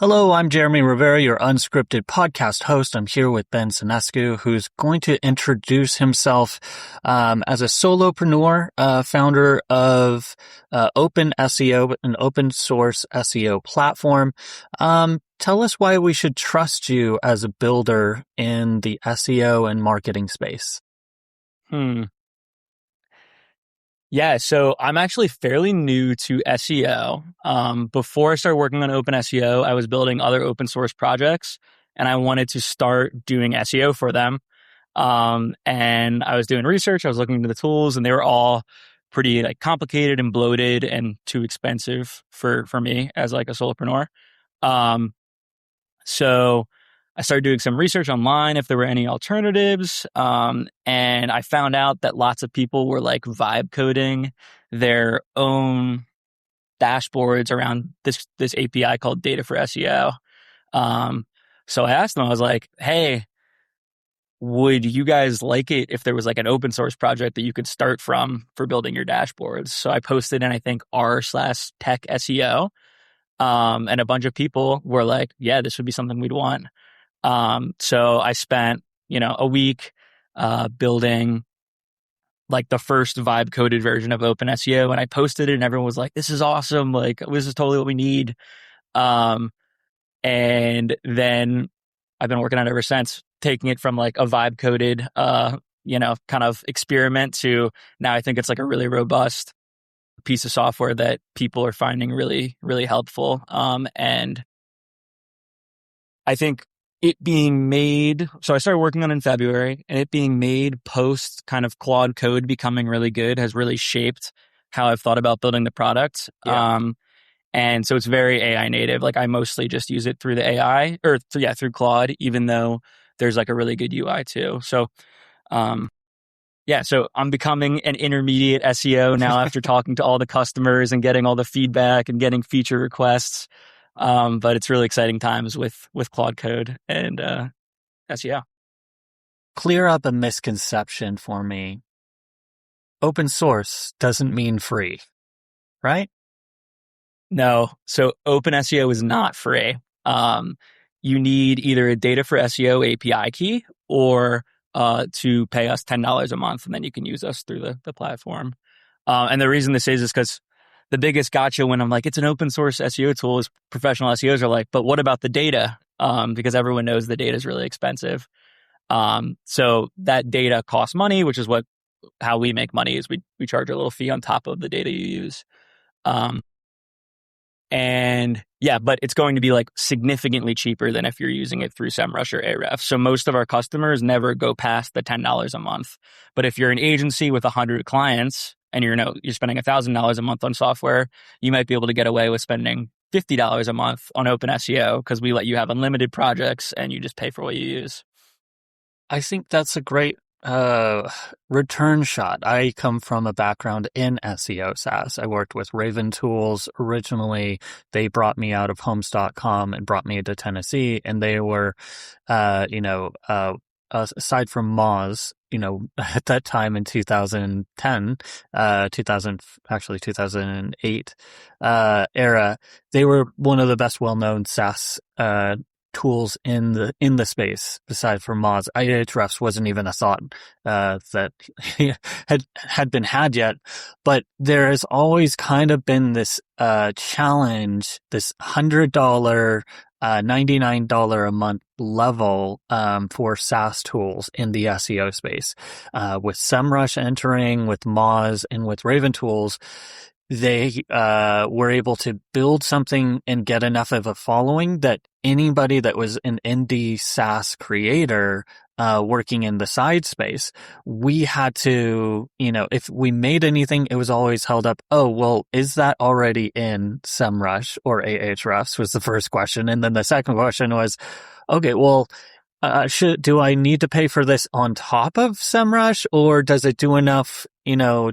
Hello, I'm Jeremy Rivera, your unscripted podcast host. I'm here with Ben Senescu, who's going to introduce himself as a solopreneur, founder of Open SEO, an open source SEO platform. Tell us why we should trust you as a builder in the SEO and marketing space. Yeah, so I'm actually fairly new to SEO. Before I started working on Open SEO, I was building other open source projects and I wanted to start doing SEO for them. And I was doing research, I was looking into the tools, and they were all pretty complicated and bloated and too expensive for me as a solopreneur. So I started doing some research online if there were any alternatives. And I found out that lots of people were vibe coding their own dashboards around this API called Data for SEO. So I asked them, I was like, hey, would you guys like it if there was an open source project that you could start from for building your dashboards? So I posted in, I think, r/tech SEO. And a bunch of people were like, yeah, this would be something we'd want. So I spent, a week, building the first vibe coded version of Open SEO, and I posted it and everyone was like, this is awesome. This is totally what we need. And then I've been working on it ever since, taking it from a vibe coded, kind of experiment to now I think it's a really robust piece of software that people are finding really, really helpful. And I think it being made, so I started working on it in February, and it being made post kind of Claude code becoming really good has really shaped how I've thought about building the product. Yeah. And so it's very AI native. I mostly just use it through the AI through Claude, even though there's a really good UI too. So, so I'm becoming an intermediate SEO now after talking to all the customers and getting all the feedback and getting feature requests. But it's really exciting times with Claude Code and SEO. Clear up a misconception for me. Open source doesn't mean free, right? No. So Open SEO is not free. You need either a Data for SEO API key or to pay us $10 a month, and then you can use us through the platform. And the reason this is because the biggest gotcha when I'm like, it's an open source SEO tool, is professional SEOs are like, but what about the data? Because everyone knows the data is really expensive. So that data costs money, which is how we make money, is we charge a little fee on top of the data you use. But it's going to be significantly cheaper than if you're using it through SEMrush or Ahrefs. So most of our customers never go past the $10 a month. But if you're an agency with 100 clients and you're spending $1,000 a month on software, you might be able to get away with spending $50 a month on Open SEO because we let you have unlimited projects and you just pay for what you use. I think that's a great return shot. I come from a background in SEO SaaS. I worked with Raven Tools originally. They brought me out of homes.com and brought me to Tennessee, and they were, aside from Moz, at that time in 2008 era, they were one of the best well-known SaaS tools in the space. Aside from Moz, Ahrefs wasn't even a thought that had been had yet. But there has always kind of been this challenge, this $100, $99 a month level for SaaS tools in the SEO space. With SEMrush entering, with Moz, and with Raven Tools, they were able to build something and get enough of a following that anybody that was an indie SaaS creator working in the side space, we had to, if we made anything, it was always held up. Oh, well, is that already in SEMrush or Ahrefs was the first question. And then the second question was, okay, well, do I need to pay for this on top of SEMrush, or does it do enough,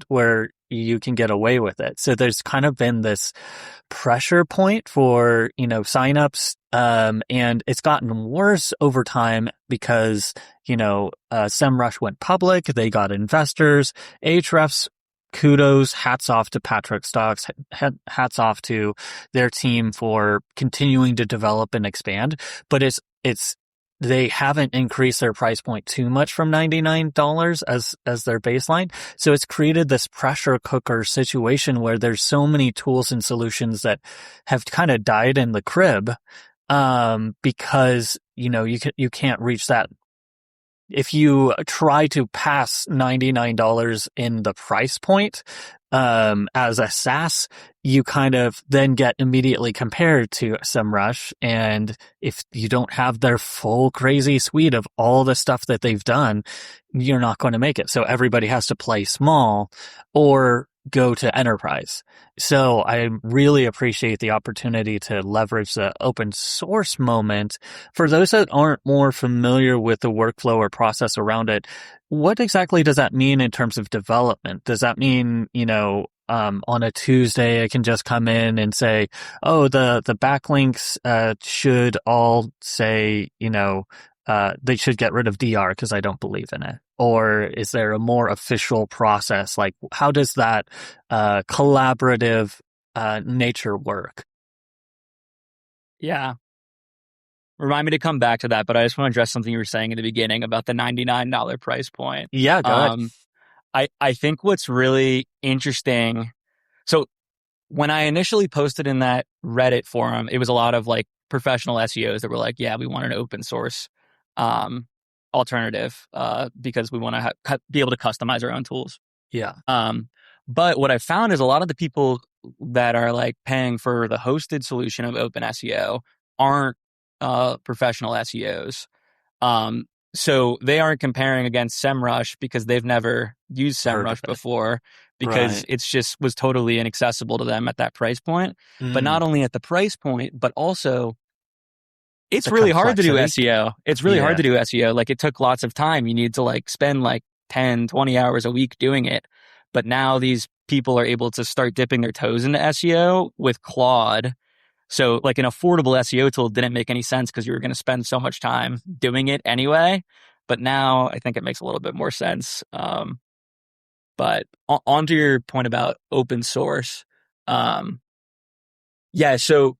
where you can get away with it? So there's kind of been this pressure point for, signups. And it's gotten worse over time because, SEMrush went public. They got investors. Ahrefs kudos, hats off to Patrick Stocks, hats off to their team for continuing to develop and expand. But they haven't increased their price point too much from $99 as their baseline. So it's created this pressure cooker situation where there's so many tools and solutions that have kind of died in the crib, because, you can't reach that. If you try to pass $99 in the price point, as a SaaS, you kind of then get immediately compared to SEMrush. And if you don't have their full crazy suite of all the stuff that they've done, you're not going to make it. So everybody has to play small or go to enterprise. So I really appreciate the opportunity to leverage the open source moment. For those that aren't more familiar with the workflow or process around it, what exactly does that mean in terms of development? Does that mean, on a Tuesday, I can just come in and say, oh, the backlinks, should all say, they should get rid of DR because I don't believe in it? Or is there a more official process? Like, how does that collaborative nature work? Yeah. Remind me to come back to that, but I just want to address something you were saying in the beginning about the $99 price point. Yeah, go ahead. I think what's really interesting, so when I initially posted in that Reddit forum, it was a lot of like professional SEOs that were like, yeah, we want an open source alternative because we want to be able to customize our own tools. Yeah. But what I found is a lot of the people that are like paying for the hosted solution of Open SEO aren't professional SEOs. So they aren't comparing against SEMrush because they've never used SEMrush before, because it's just was totally inaccessible to them at that price point. But not only at the price point, but also it's really hard to do SEO. It's really hard to do SEO. Like, it took lots of time. You need to like spend like 10, 20 hours a week doing it. But now these people are able to start dipping their toes into SEO with Claude. So like an affordable SEO tool didn't make any sense because you were going to spend so much time doing it anyway. But now I think it makes a little bit more sense. But onto your point about open source. So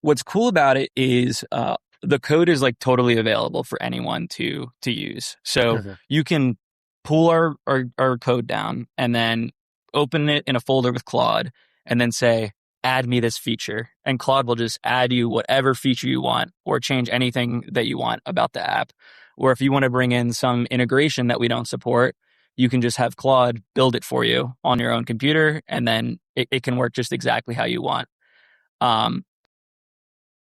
what's cool about it is the code is like totally available for anyone to use. So you can pull our code down and then open it in a folder with Claude and then say, add me this feature. And Claude will just add you whatever feature you want or change anything that you want about the app. Or if you want to bring in some integration that we don't support, you can just have Claude build it for you on your own computer, and then it can work just exactly how you want.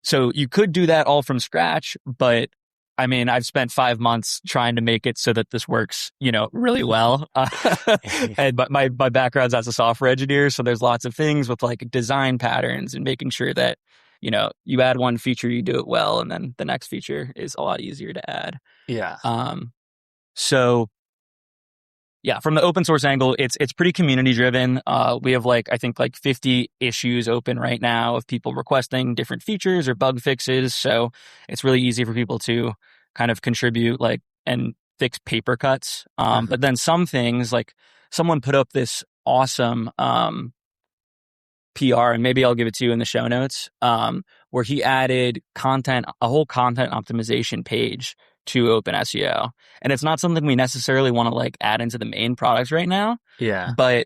So you could do that all from scratch, but I mean, I've spent 5 months trying to make it so that this works, really well. But my background's as a software engineer, so there's lots of things with like design patterns and making sure that, you add one feature, you do it well, and then the next feature is a lot easier to add. Yeah. So yeah, from the open source angle, it's pretty community driven. We have I think 50 issues open right now of people requesting different features or bug fixes. So it's really easy for people to kind of contribute and fix paper cuts. But then some things, like someone put up this awesome PR, and maybe I'll give it to you in the show notes, where he added a whole content optimization page to Open SEO. And it's not something we necessarily want to add into the main product right now. Yeah. But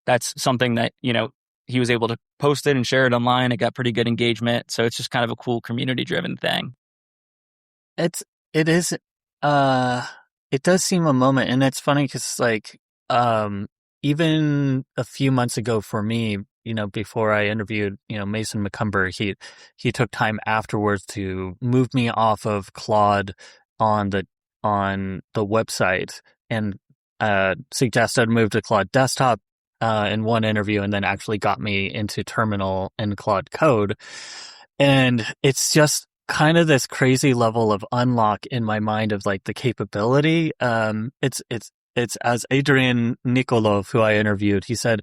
that's something that, he was able to post it and share it online. It got pretty good engagement. So it's just kind of a cool community driven thing. It does seem a moment. And it's funny because even a few months ago for me, before I interviewed, Mason McCumber, he took time afterwards to move me off of Claude on the website and suggested I move to Claude Desktop in one interview, and then actually got me into Terminal and Claude Code. And it's just kind of this crazy level of unlock in my mind of the capability. It's as Adrian Nikolov, who I interviewed, he said,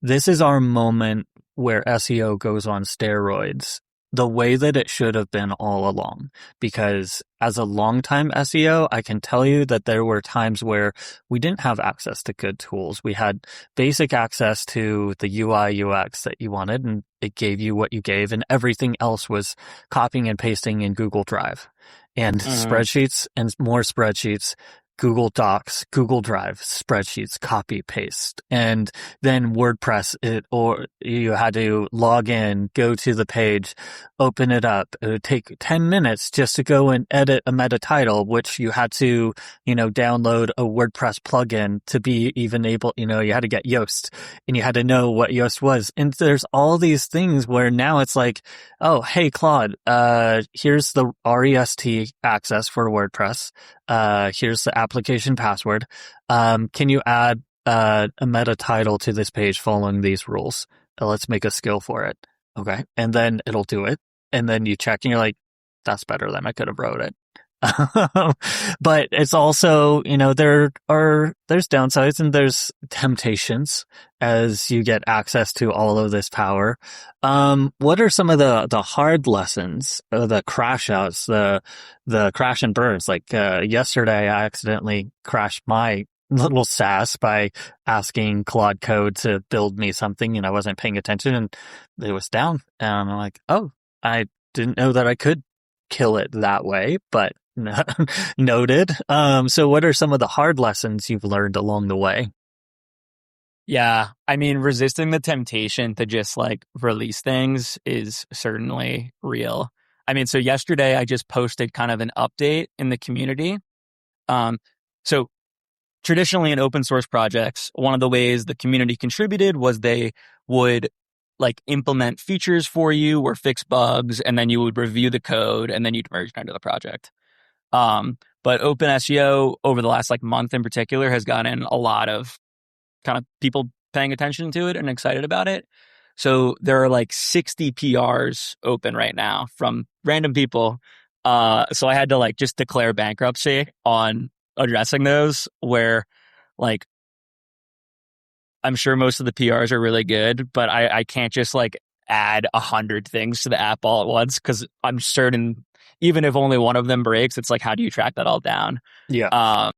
this is our moment where SEO goes on steroids. the way that it should have been all along. Because as a longtime SEO, I can tell you that there were times where we didn't have access to good tools. We had basic access to the UI UX that you wanted, and it gave you what you gave, and everything else was copying and pasting in Google Drive and spreadsheets and more spreadsheets. Google Docs, Google Drive, spreadsheets, copy, paste, and then WordPress or you had to log in, go to the page, open it up. It would take 10 minutes just to go and edit a meta title, which you had to, download a WordPress plugin to be even able, you had to get Yoast and you had to know what Yoast was. And there's all these things where now it's like, oh, hey, Claude, here's the REST access for WordPress. Here's the application password. Can you add a meta title to this page following these rules? Let's make a skill for it. Okay. And then it'll do it. And then you check and you're like, that's better than I could have wrote it. But it's also, there's downsides and there's temptations as you get access to all of this power. What are some of the hard lessons, the crash outs, the crash and burns? Like, yesterday I accidentally crashed my little SaaS by asking Claude Code to build me something and I wasn't paying attention and it was down. And I'm like, oh, I didn't know that I could kill it that way, but noted. So what are some of the hard lessons you've learned along the way? Yeah. I mean, resisting the temptation to just release things is certainly real. I mean, so yesterday I just posted kind of an update in the community. So traditionally in open source projects, one of the ways the community contributed was they would implement features for you or fix bugs, and then you would review the code and then you'd merge it into the project. But Open SEO over the last month in particular has gotten a lot of kind of people paying attention to it and excited about it. So there are 60 PRs open right now from random people. So I had to just declare bankruptcy on addressing those where I'm sure most of the PRs are really good, but I can't just add 100 things to the app all at once because I'm certain even if only one of them breaks, it's how do you track that all down? Yeah.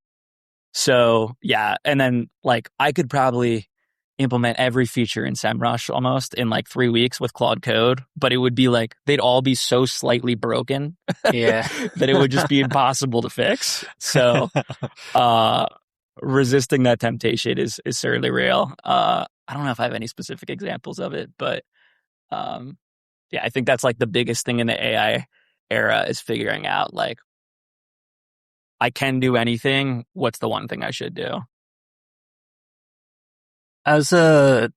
So yeah. And then I could probably implement every feature in SEMrush almost in 3 weeks with Claude Code, but it would be they'd all be so slightly broken Yeah. that it would just be impossible to fix. So, resisting that temptation is certainly real. I don't know if I have any specific examples of it, but yeah, I think that's the biggest thing in the AI era is figuring out I can do anything. What's the one thing I should do? As a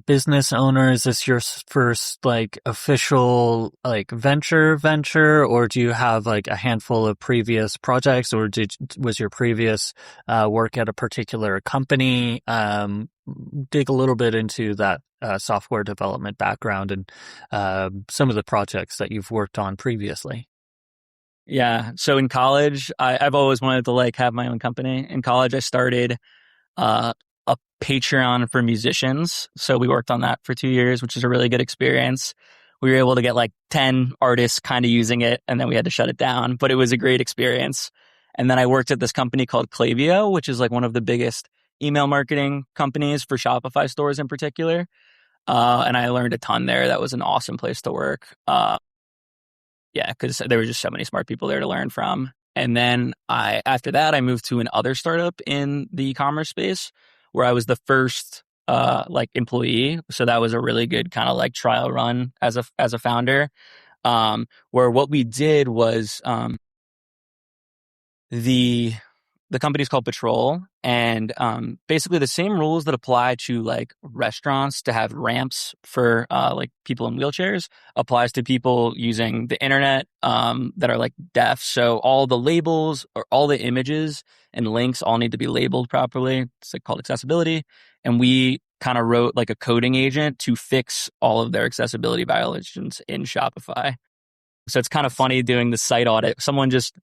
business owner, is this your first official venture, or do you have a handful of previous projects, or was your previous work at a particular company? Dig a little bit into that software development background and some of the projects that you've worked on previously. Yeah. So in college, I've always wanted to have my own company. In college, I started a Patreon for musicians. So we worked on that for 2 years, which is a really good experience. We were able to get 10 artists kind of using it, and then we had to shut it down, but it was a great experience. And then I worked at this company called Klaviyo, which is one of the biggest email marketing companies for Shopify stores in particular. And I learned a ton there. That was an awesome place to work. Yeah, because there were just so many smart people there to learn from. And then after that, I moved to another startup in the e-commerce space where I was the first employee. So that was a really good kind of trial run as a founder. Where what we did was the company's called Patrol, and basically the same rules that apply to restaurants to have ramps for people in wheelchairs applies to people using the internet that are deaf. So all the labels or all the images and links all need to be labeled properly. It's called accessibility, and we kind of wrote a coding agent to fix all of their accessibility violations in Shopify. So it's kind of funny doing the site audit. Someone just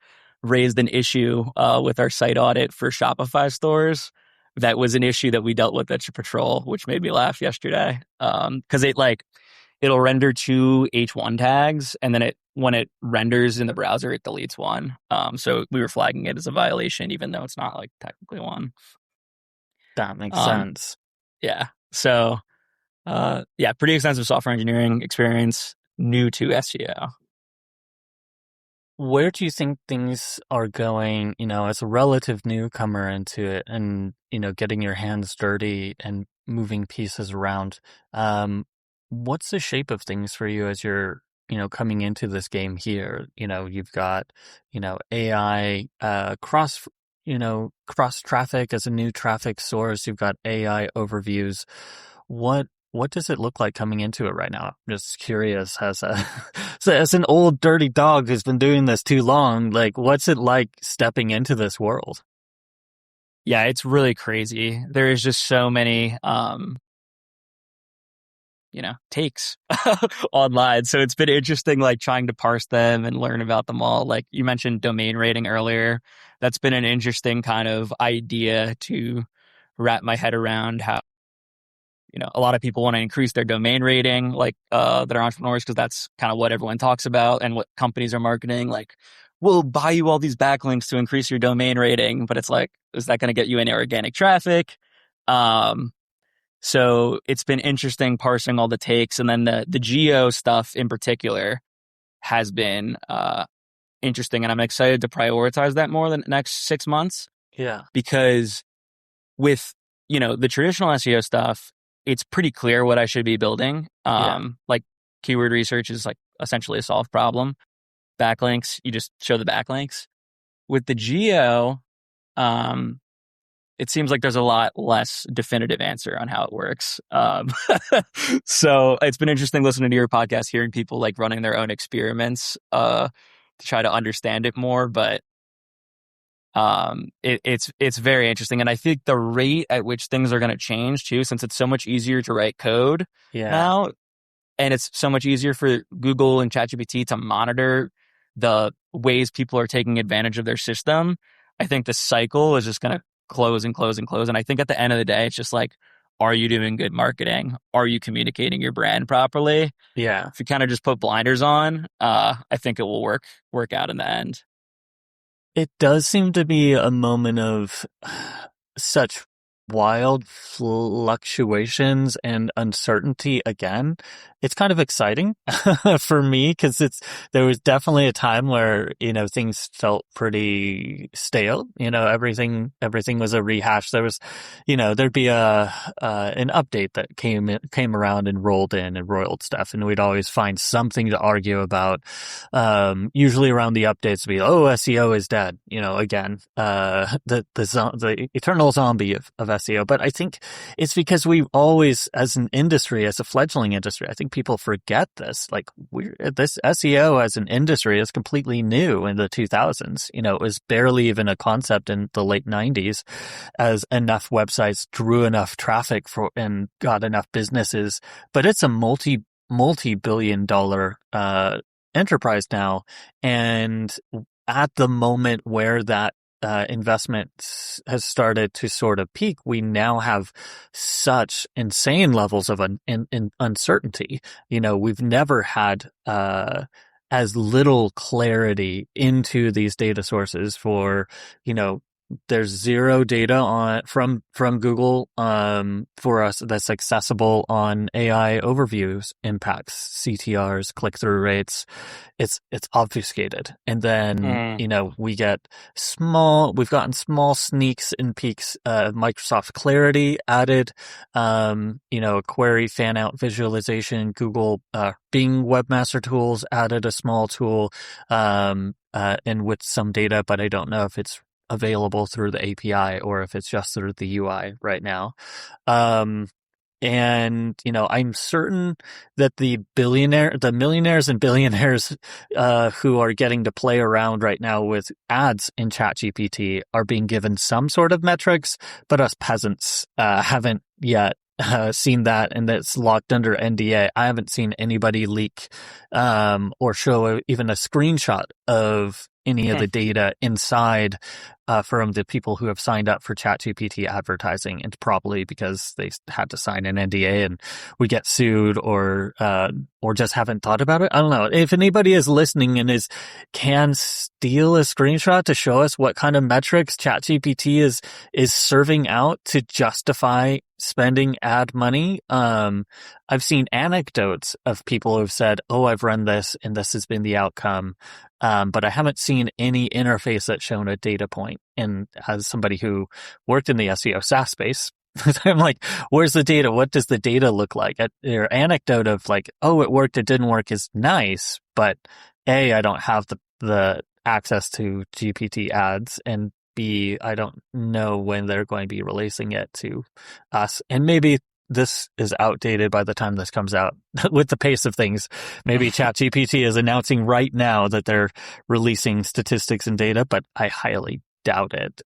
raised an issue with our site audit for Shopify stores. That was an issue that we dealt with at Patrol, which made me laugh yesterday. Because it'll render two H1 tags, and then when it renders in the browser, it deletes one. So we were flagging it as a violation, even though it's not like technically one. That makes Um, sense. yeah. So, yeah, pretty extensive software engineering experience, new to SEO. Where do you think things are going, as a relative newcomer into it and, getting your hands dirty and moving pieces around? What's the shape of things for you as you're, coming into this game here? You've got, AI, cross traffic as a new traffic source. You've got AI overviews. What does it look like coming into it right now? I'm just curious as a so as an old dirty dog who's been doing this too long, like what's it like stepping into this world? Yeah, it's really crazy. There is just so many, takes online. So it's been interesting, like trying to parse them and learn about them all. Like you mentioned domain rating earlier. That's been an interesting kind of idea to wrap my head around. How, a lot of people want to increase their domain rating, like, that are entrepreneurs, because that's kind of what everyone talks about and what companies are marketing. Like, we'll buy you all these backlinks to increase your domain rating. But it's like, is that going to get you any organic traffic? So it's been interesting parsing all the takes. And then the geo stuff in particular has been interesting. And I'm excited to prioritize that more than the next 6 months, Yeah. because with, the traditional SEO stuff, it's pretty clear what I should be building. Yeah. Like keyword research is like essentially a solved problem. Backlinks, you just show the backlinks. With the geo, it seems like there's a lot less definitive answer on how it works. So it's been interesting listening to your podcast, hearing people like running their own experiments to try to understand it more. But it's very interesting, and I think the rate at which things are going to change too, since it's so much easier to write code Yeah. now, and it's so much easier for Google and ChatGPT to monitor the ways people are taking advantage of their system. I think the cycle is just going to close and close and close. And I think at the end of the day, it's just like, are you doing good marketing? Are you communicating your brand properly? Yeah. If you kind of just put blinders on, I think it will work out in the end. It does seem to be a moment of such wild fluctuations and uncertainty again. It's kind of exciting for me because there was definitely a time where, things felt pretty stale. Everything was a rehash. There was, there'd be an update that came around and rolled in and roiled stuff, and we'd always find something to argue about. Usually around the updates be, SEO is dead, again, the eternal zombie of SEO. But I think it's because we've always, as an industry, as a fledgling industry, I think people forget this. Like this SEO as an industry is completely new in the 2000s. It was barely even a concept in the late 90s, as enough websites drew enough traffic for and got enough businesses. But it's a multi-billion dollar enterprise now, and at the moment where that investment has started to sort of peak, we now have such insane levels of uncertainty. We've never had as little clarity into these data sources for, there's zero data from Google for us that's accessible on AI overviews, impacts, CTRs, click-through rates. It's obfuscated. And then, we've gotten small sneaks and peaks. Microsoft Clarity added, a query fan out visualization. Google, Bing Webmaster Tools added a small tool, and with some data, but I don't know if it's available through the API or if it's just through the UI right now. And, I'm certain that the millionaires and billionaires, who are getting to play around right now with ads in ChatGPT are being given some sort of metrics, but us peasants, haven't yet seen that, and that's locked under NDA. I haven't seen anybody leak, or show even a screenshot of any of the data inside from the people who have signed up for ChatGPT advertising. It's probably because they had to sign an NDA and we get sued, or just haven't thought about it. I don't know. If anybody is listening and can steal a screenshot to show us what kind of metrics ChatGPT is serving out to justify spending ad money. I've seen anecdotes of people who've said, "Oh, I've run this and this has been the outcome." But I haven't seen any interface that's shown a data point. And as somebody who worked in the SEO SaaS space, I'm like, where's the data? What does the data look like? Their anecdote of like, oh, it worked, it didn't work is nice, but A, I don't have the access to GPT ads, and B, I don't know when they're going to be releasing it to us. And maybe this is outdated by the time this comes out with the pace of things. Maybe ChatGPT is announcing right now that they're releasing statistics and data, but I highly doubt it.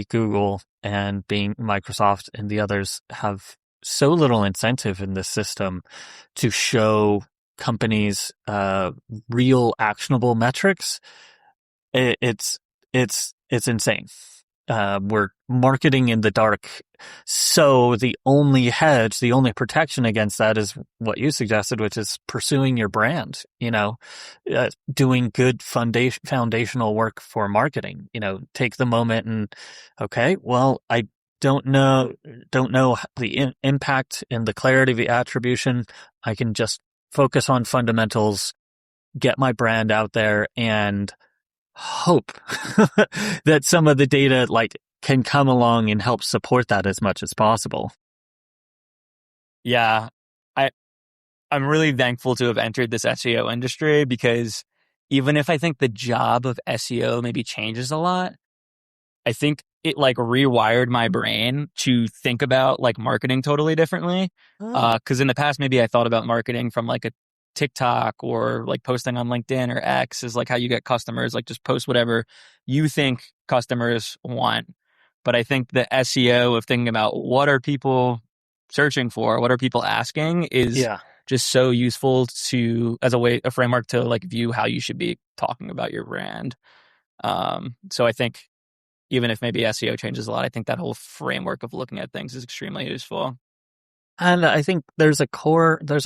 Google and Microsoft and the others have so little incentive in this system to show companies real actionable metrics. It's insane. We're marketing in the dark. So the only hedge, the only protection against that is what you suggested, which is pursuing your brand, doing good foundational work for marketing, take the moment and, okay, well, I don't know the impact and the clarity of the attribution. I can just focus on fundamentals, get my brand out there, and hope that some of the data can come along and help support that as much as possible. Yeah, I'm really thankful to have entered this SEO industry, because even if I think the job of SEO maybe changes a lot, I think it rewired my brain to think about marketing totally differently. Because in the past, maybe I thought about marketing from a TikTok or posting on LinkedIn or X is how you get customers, just post whatever you think customers want. But I think the SEO of thinking about what are people searching for, what are people asking, is just so useful as a framework to view how you should be talking about your brand. So I think even if maybe SEO changes a lot, I think that whole framework of looking at things is extremely useful. And I think there's a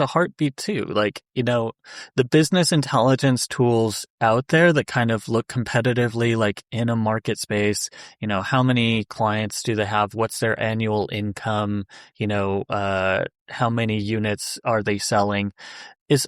heartbeat too. The business intelligence tools out there that kind of look competitively in a market space, how many clients do they have? What's their annual income? How many units are they selling? Is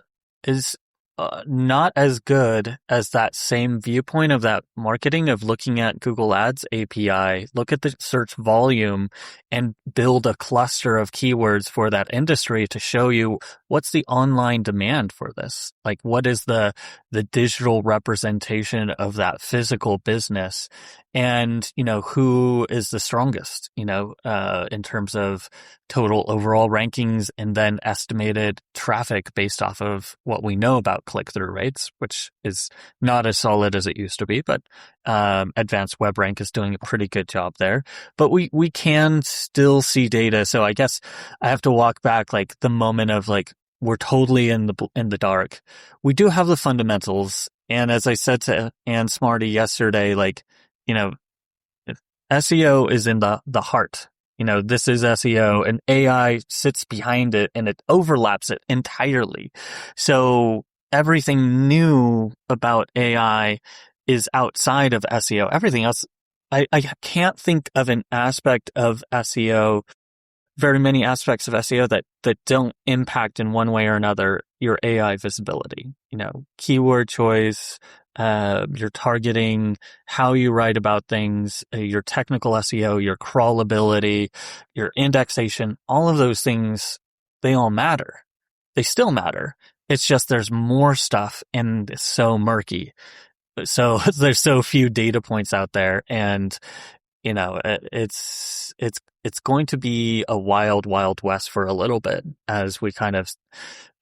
not as good as that same viewpoint of that marketing of looking at Google Ads API, look at the search volume and build a cluster of keywords for that industry to show you what's the online demand for this. What is the digital representation of that physical business, and, who is the strongest, in terms of total overall rankings, and then estimated traffic based off of what we know about click-through rates, which is not as solid as it used to be, but Advanced Web Rank is doing a pretty good job there. But we can still see data. So I guess I have to walk back the moment of we're totally in the dark. We do have the fundamentals, and as I said to Ann Smarty yesterday, SEO is in the heart. This is SEO, and AI sits behind it and it overlaps it entirely. So everything new about AI is outside of SEO. Everything else, I can't think of an aspect of SEO, very many aspects of SEO that don't impact in one way or another your AI visibility. Keyword choice, your targeting, how you write about things, your technical SEO, your crawlability, your indexation, all of those things, they all matter. They still matter. It's just there's more stuff and it's so murky. So there's so few data points out there, and it's going to be a wild, wild west for a little bit as we kind of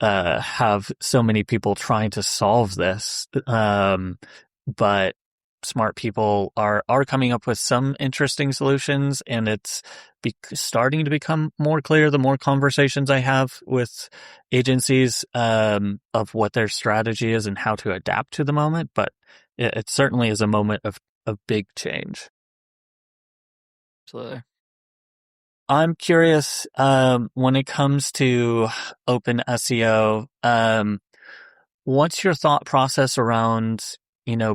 have so many people trying to solve this. But smart people are coming up with some interesting solutions, and it's starting to become more clear the more conversations I have with agencies of what their strategy is and how to adapt to the moment. But it certainly is a moment of a big change. Absolutely. I'm curious, when it comes to open SEO, what's your thought process around,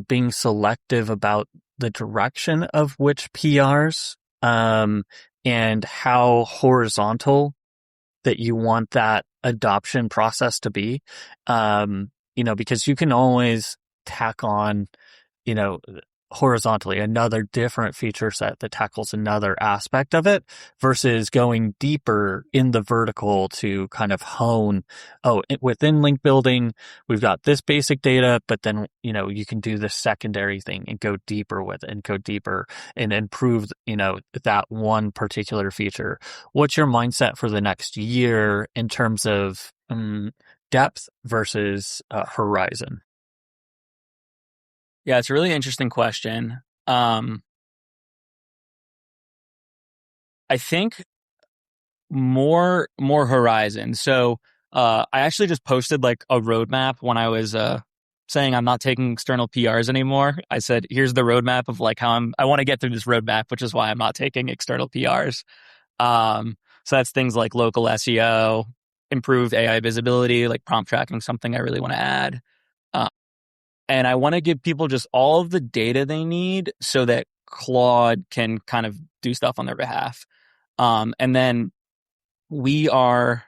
being selective about the direction of which PRs, and how horizontal that you want that adoption process to be? Because you can always tack on, you know, horizontally another different feature set that tackles another aspect of it versus going deeper in the vertical to kind of hone, within link building, we've got this basic data, but then, you can do the secondary thing and go deeper with it and go deeper and improve, that one particular feature. What's your mindset for the next year in terms of depth versus horizon? Yeah, it's a really interesting question. I think more horizon. So I actually just posted like a roadmap when I was saying I'm not taking external PRs anymore. I said, here's the roadmap of like how I want to get through this roadmap, which is why I'm not taking external PRs. So that's things like local SEO, improved AI visibility, like prompt tracking, something I really want to add. And I want to give people just all of the data they need so that Claude can kind of do stuff on their behalf. And then I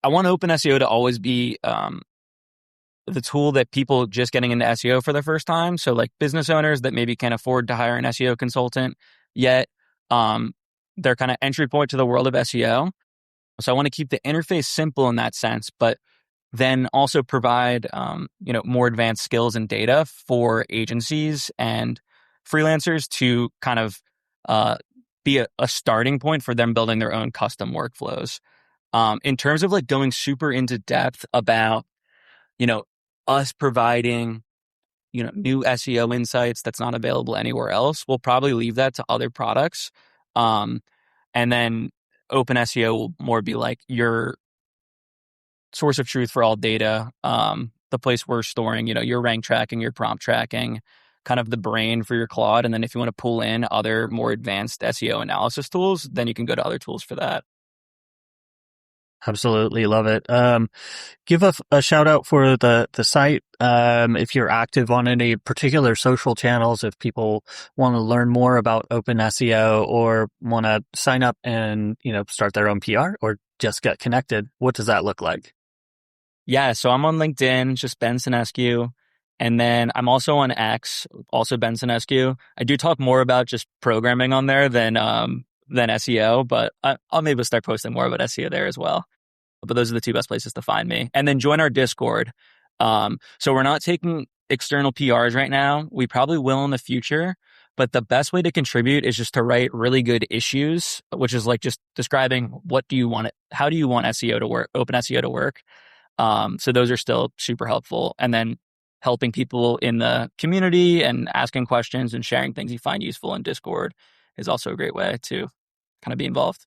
want Open SEO to always be the tool that people just getting into SEO for the first time. So like business owners that maybe can't afford to hire an SEO consultant yet, their kind of entry point to the world of SEO. So I want to keep the interface simple in that sense, but then also provide more advanced skills and data for agencies and freelancers to kind of be a starting point for them building their own custom workflows. In terms of like going super into depth about, us providing, new SEO insights that's not available anywhere else, we'll probably leave that to other products. And then Open SEO will more be like your source of truth for all data, the place we're storing, your rank tracking, your prompt tracking, kind of the brain for your Claude. And then if you want to pull in other more advanced SEO analysis tools, then you can go to other tools for that. Absolutely love it. Give a shout out for the site. If you're active on any particular social channels, if people want to learn more about Open SEO or want to sign up and, start their own PR or just get connected, what does that look like? Yeah, so I'm on LinkedIn, just Ben Senescu. And then I'm also on X, also Ben Senescu. I do talk more about just programming on there than SEO, but I'll maybe start posting more about SEO there as well. But those are the two best places to find me. And then join our Discord. So we're not taking external PRs right now. We probably will in the future. But the best way to contribute is just to write really good issues, which is like just describing how do you want SEO to work, Open SEO to work. So those are still super helpful. And then helping people in the community and asking questions and sharing things you find useful in Discord is also a great way to kind of be involved.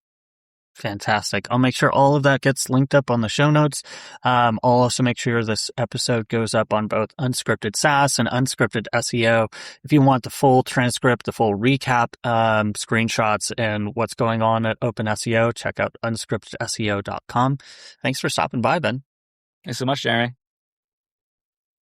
Fantastic. I'll make sure all of that gets linked up on the show notes. I'll also make sure this episode goes up on both Unscripted SaaS and Unscripted SEO. If you want the full transcript, the full recap, screenshots, and what's going on at Open SEO, check out unscriptedseo.com. Thanks for stopping by, Ben. Thanks so much, Jeremy.